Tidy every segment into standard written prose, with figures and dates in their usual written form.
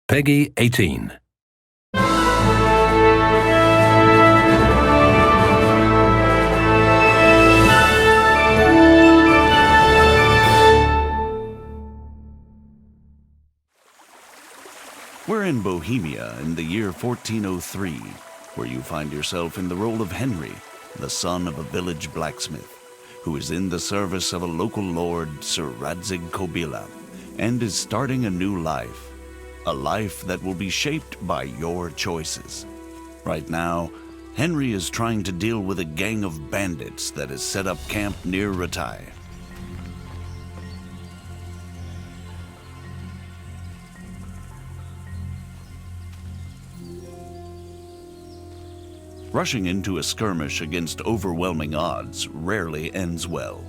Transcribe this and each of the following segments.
Peggy 18. We're in Bohemia in the year 1403, where you find yourself in the role of Henry, the son of a village blacksmith, who is in the service of a local lord, Sir Radzig Kobyla, and is starting a new life. A life that will be shaped by your choices. Right now, Henry is trying to deal with a gang of bandits that has set up camp near Ratai. Rushing into a skirmish against overwhelming odds rarely ends well.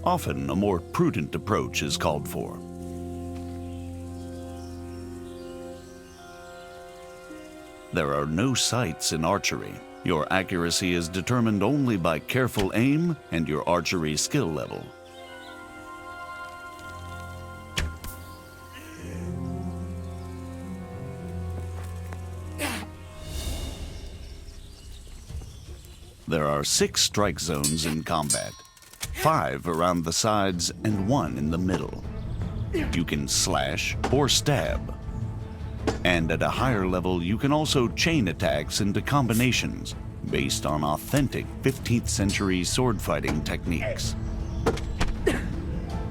Often, a more prudent approach is called for. There are no sights in archery. Your accuracy is determined only by careful aim and your archery skill level. There are 6 strike zones in combat, 5 around the sides and 1 in the middle. You can slash or stab. And at a higher level, you can also chain attacks into combinations based on authentic 15th century sword fighting techniques.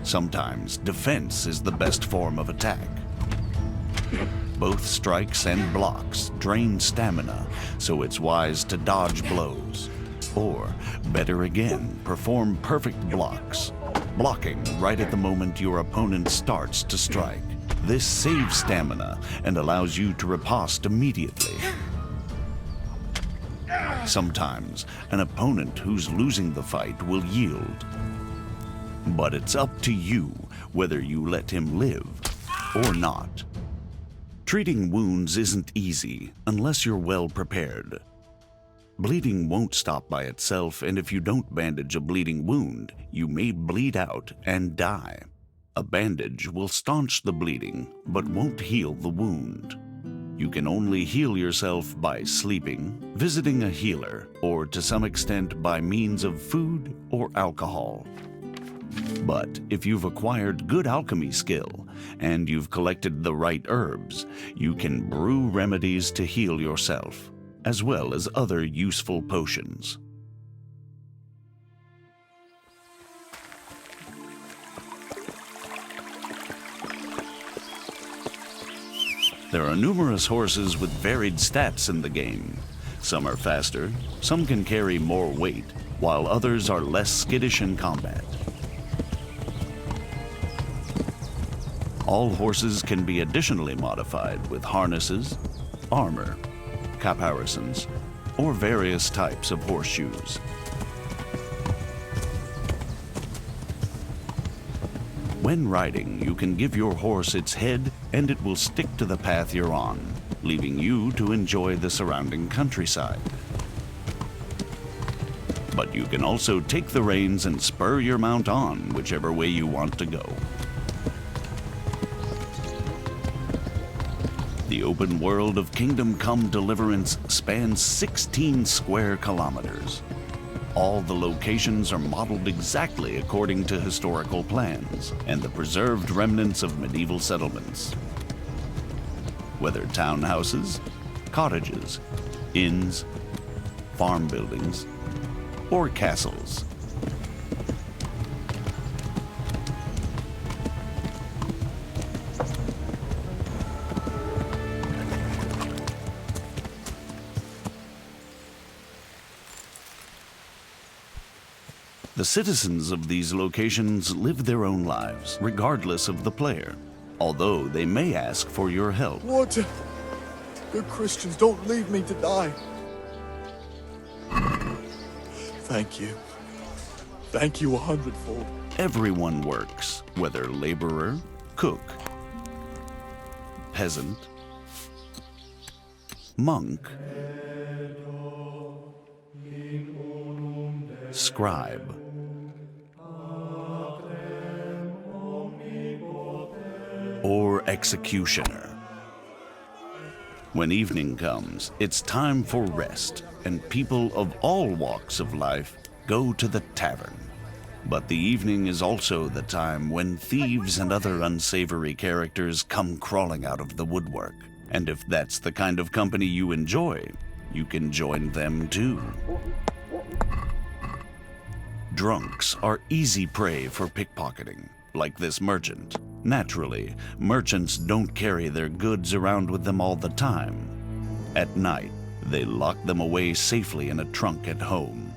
Sometimes defense is the best form of attack. Both strikes and blocks drain stamina, so it's wise to dodge blows. Or, better again, perform perfect blocks, blocking right at the moment your opponent starts to strike. This saves stamina and allows you to riposte immediately. Sometimes, an opponent who's losing the fight will yield. But it's up to you whether you let him live or not. Treating wounds isn't easy unless you're well prepared. Bleeding won't stop by itself, and if you don't bandage a bleeding wound, you may bleed out and die. A bandage will staunch the bleeding, but won't heal the wound. You can only heal yourself by sleeping, visiting a healer, or to some extent by means of food or alcohol. But if you've acquired good alchemy skill, and you've collected the right herbs, you can brew remedies to heal yourself, as well as other useful potions. There are numerous horses with varied stats in the game. Some are faster, some can carry more weight, while others are less skittish in combat. All horses can be additionally modified with harnesses, armor, caparisons, or various types of horseshoes. When riding, you can give your horse its head and it will stick to the path you're on, leaving you to enjoy the surrounding countryside. But you can also take the reins and spur your mount on whichever way you want to go. The open world of Kingdom Come Deliverance spans 16 square kilometers. All the locations are modeled exactly according to historical plans and the preserved remnants of medieval settlements. Whether townhouses, cottages, inns, farm buildings, or castles. The citizens of these locations live their own lives, regardless of the player, although they may ask for your help. Water! Good Christians, don't leave me to die. Thank you. Thank you 100-fold. Everyone works, whether laborer, cook, peasant, monk, scribe, or executioner. When evening comes, it's time for rest, and people of all walks of life go to the tavern. But the evening is also the time when thieves and other unsavory characters come crawling out of the woodwork. And if that's the kind of company you enjoy, you can join them too. Drunks are easy prey for pickpocketing, like this merchant. Naturally, merchants don't carry their goods around with them all the time. At night, they lock them away safely in a trunk at home.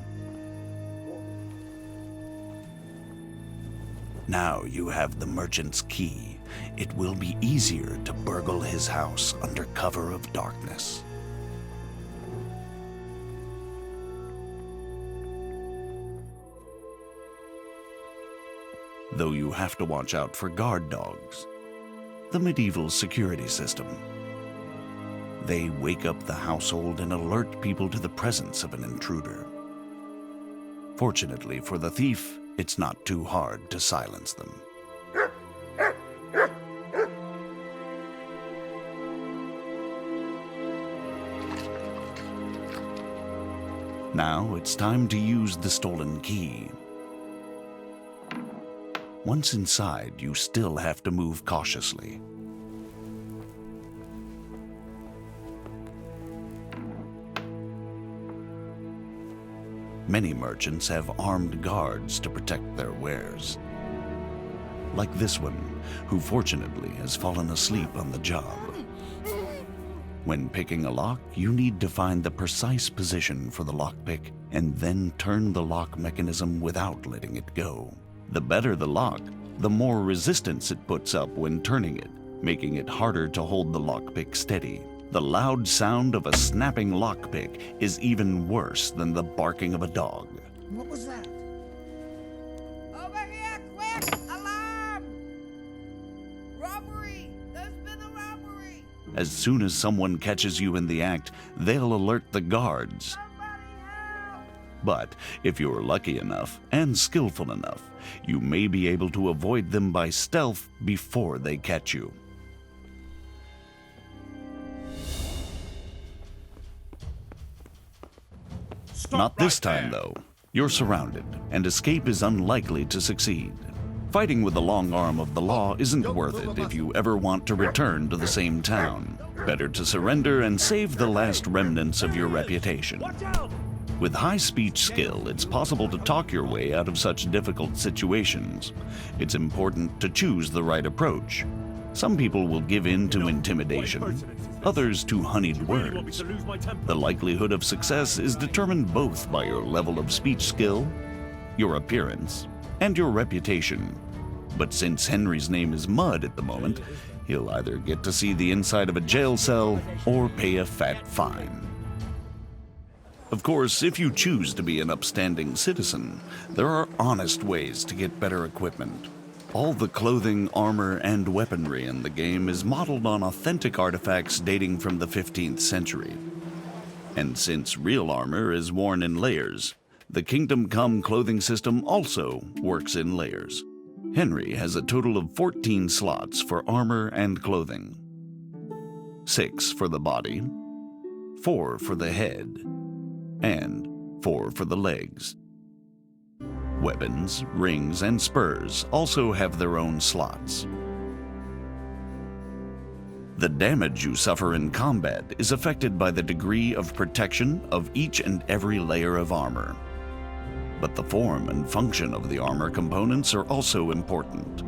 Now you have the merchant's key. It will be easier to burgle his house under cover of darkness. Though you have to watch out for guard dogs, the medieval security system. They wake up the household and alert people to the presence of an intruder. Fortunately for the thief, it's not too hard to silence them. Now it's time to use the stolen key. Once inside, you still have to move cautiously. Many merchants have armed guards to protect their wares. Like this one, who fortunately has fallen asleep on the job. When picking a lock, you need to find the precise position for the lockpick and then turn the lock mechanism without letting it go. The better the lock, the more resistance it puts up when turning it, making it harder to hold the lockpick steady. The loud sound of a snapping lockpick is even worse than the barking of a dog. What was that? Over here, quick! Alarm! Robbery! There's been a robbery! As soon as someone catches you in the act, they'll alert the guards. Somebody help! But if you're lucky enough and skillful enough, you may be able to avoid them by stealth before they catch you. Not this time, though. You're surrounded, and escape is unlikely to succeed. Fighting with the long arm of the law isn't worth it if you ever want to return to the same town. Better to surrender and save the last remnants of your reputation. With high speech skill, it's possible to talk your way out of such difficult situations. It's important to choose the right approach. Some people will give in to intimidation, others to honeyed words. The likelihood of success is determined both by your level of speech skill, your appearance, and your reputation. But since Henry's name is Mud at the moment, he'll either get to see the inside of a jail cell or pay a fat fine. Of course, if you choose to be an upstanding citizen, there are honest ways to get better equipment. All the clothing, armor, and weaponry in the game is modeled on authentic artifacts dating from the 15th century. And since real armor is worn in layers, the Kingdom Come clothing system also works in layers. Henry has a total of 14 slots for armor and clothing. 6 for the body, 4 for the head, and 4 for the legs. Weapons, rings, and spurs also have their own slots. The damage you suffer in combat is affected by the degree of protection of each and every layer of armor. But the form and function of the armor components are also important.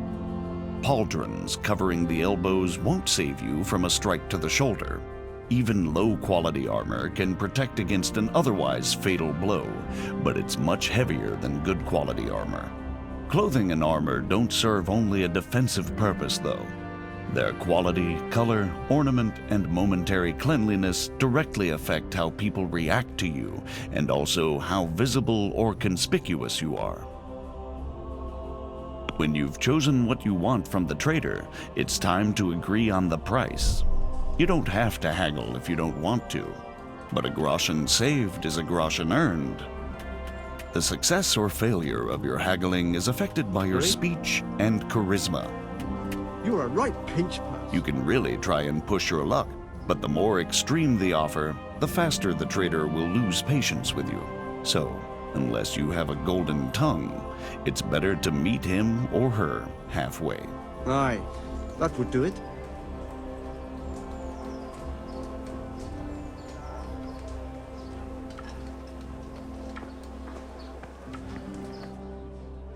Pauldrons covering the elbows won't save you from a strike to the shoulder. Even low-quality armor can protect against an otherwise fatal blow, but it's much heavier than good-quality armor. Clothing and armor don't serve only a defensive purpose, though. Their quality, color, ornament, and momentary cleanliness directly affect how people react to you, and also how visible or conspicuous you are. When you've chosen what you want from the trader, it's time to agree on the price. You don't have to haggle if you don't want to, but a groschen saved is a groschen earned. The success or failure of your haggling is affected by your speech and charisma. You're a right pinch person. You can really try and push your luck, But the more extreme the offer, the faster the trader will lose patience with you. So, unless you have a golden tongue, it's better to meet him or her halfway. Aye, that would do it.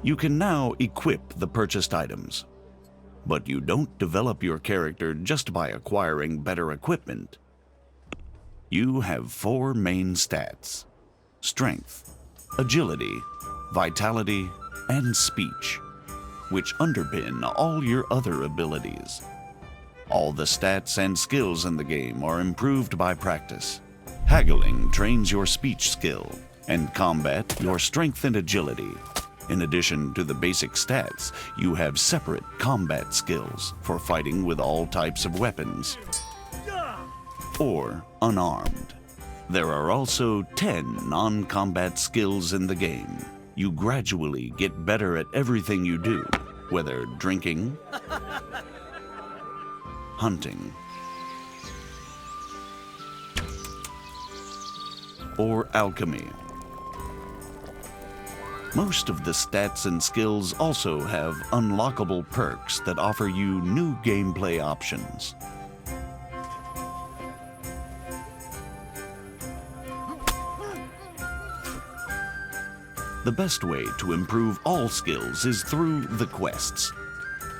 You can now equip the purchased items. But you don't develop your character just by acquiring better equipment. You have 4 main stats: strength, agility, vitality, and speech, which underpin all your other abilities. All the stats and skills in the game are improved by practice. Haggling trains your speech skill, and combat your strength and agility. In addition to the basic stats, you have separate combat skills for fighting with all types of weapons or unarmed. There are also 10 non-combat skills in the game. You gradually get better at everything you do, whether drinking, hunting, or alchemy. Most of the stats and skills also have unlockable perks that offer you new gameplay options. The best way to improve all skills is through the quests.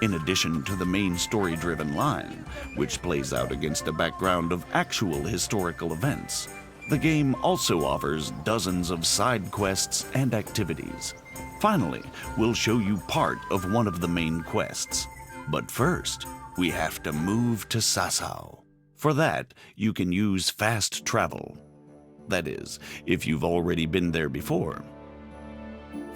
In addition to the main story-driven line, which plays out against a background of actual historical events, the game also offers dozens of side quests and activities. Finally, we'll show you part of one of the main quests. But first, we have to move to Sasau. For that, you can use fast travel. That is, if you've already been there before.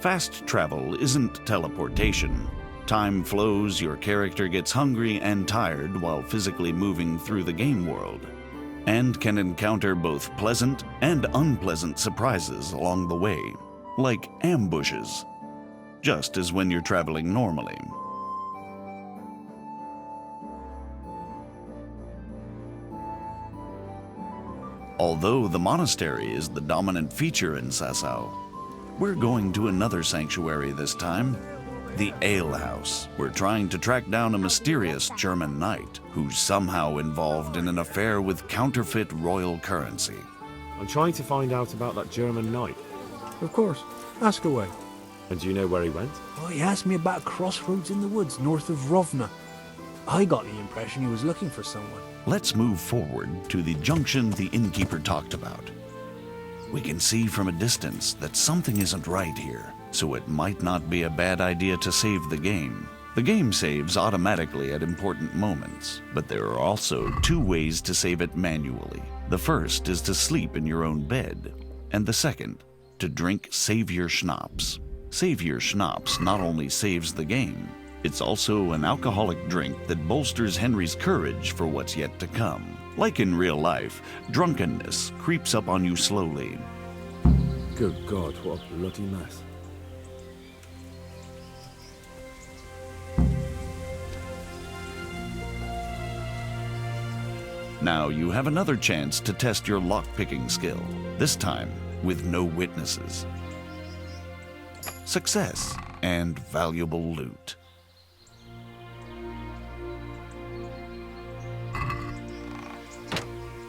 Fast travel isn't teleportation. Time flows, your character gets hungry and tired while physically moving through the game world, and can encounter both pleasant and unpleasant surprises along the way, like ambushes, just as when you're traveling normally. Although the monastery is the dominant feature in Sasau, we're going to another sanctuary this time, the Ale House. We're trying to track down a mysterious German knight who's somehow involved in an affair with counterfeit royal currency. I'm trying to find out about that German knight. Of course. Ask away. And do you know where he went? Oh, he asked me about a crossroads in the woods north of Rovna. I got the impression he was looking for someone. Let's move forward to the junction the innkeeper talked about. We can see from a distance that something isn't right here, so it might not be a bad idea to save the game. The game saves automatically at important moments, but there are also 2 ways to save it manually. The first is to sleep in your own bed, and the second, to drink Savior Schnapps. Savior Schnapps not only saves the game, it's also an alcoholic drink that bolsters Henry's courage for what's yet to come. Like in real life, drunkenness creeps up on you slowly. Good God, what a bloody mess. Now you have another chance to test your lock-picking skill, this time with no witnesses. Success and valuable loot.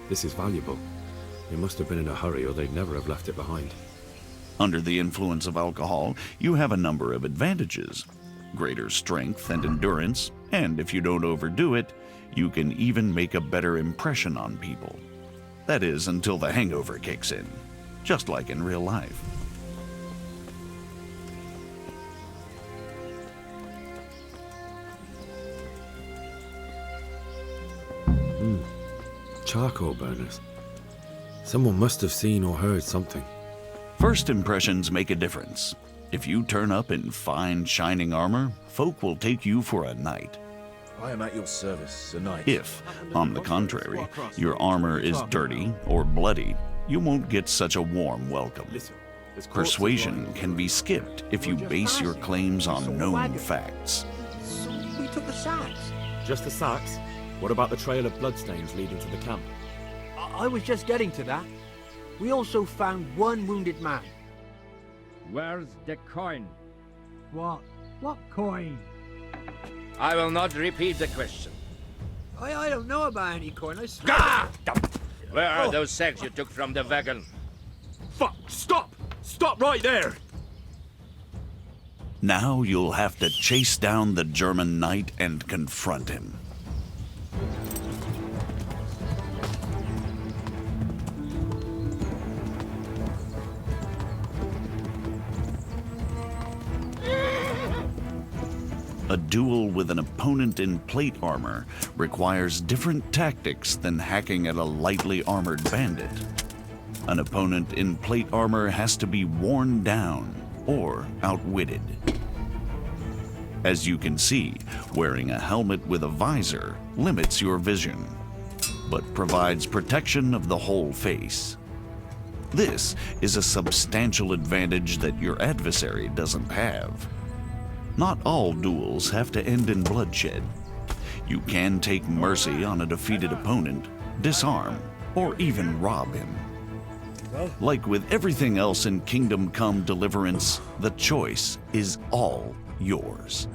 This is valuable. They must have been in a hurry or they'd never have left it behind. Under the influence of alcohol, you have a number of advantages. Greater strength and endurance, and if you don't overdo it, you can even make a better impression on people. That is, until the hangover kicks in, just like in real life. Charcoal burners. Someone must have seen or heard something. First impressions make a difference. If you turn up in fine, shining armor, folk will take you for a knight. I am at your service, Sir Knight. If, on the contrary, your armor is dirty or bloody, you won't get such a warm welcome. Persuasion can be skipped if you base your claims on known facts. So we took the sacks. Just the sacks? What about the trail of bloodstains leading to the camp? I was just getting to that. We also found one wounded man. Where's the coin? What? What coin? I will not repeat the question. I don't know about any coin, I swear. Ah! Where are those sacks you took from the wagon? Fuck! Stop! Stop right there! Now you'll have to chase down the German knight and confront him. A duel with an opponent in plate armor requires different tactics than hacking at a lightly armored bandit. An opponent in plate armor has to be worn down or outwitted. As you can see, wearing a helmet with a visor limits your vision, but provides protection of the whole face. This is a substantial advantage that your adversary doesn't have. Not all duels have to end in bloodshed. You can take mercy on a defeated opponent, disarm, or even rob him. Like with everything else in Kingdom Come Deliverance, the choice is all yours.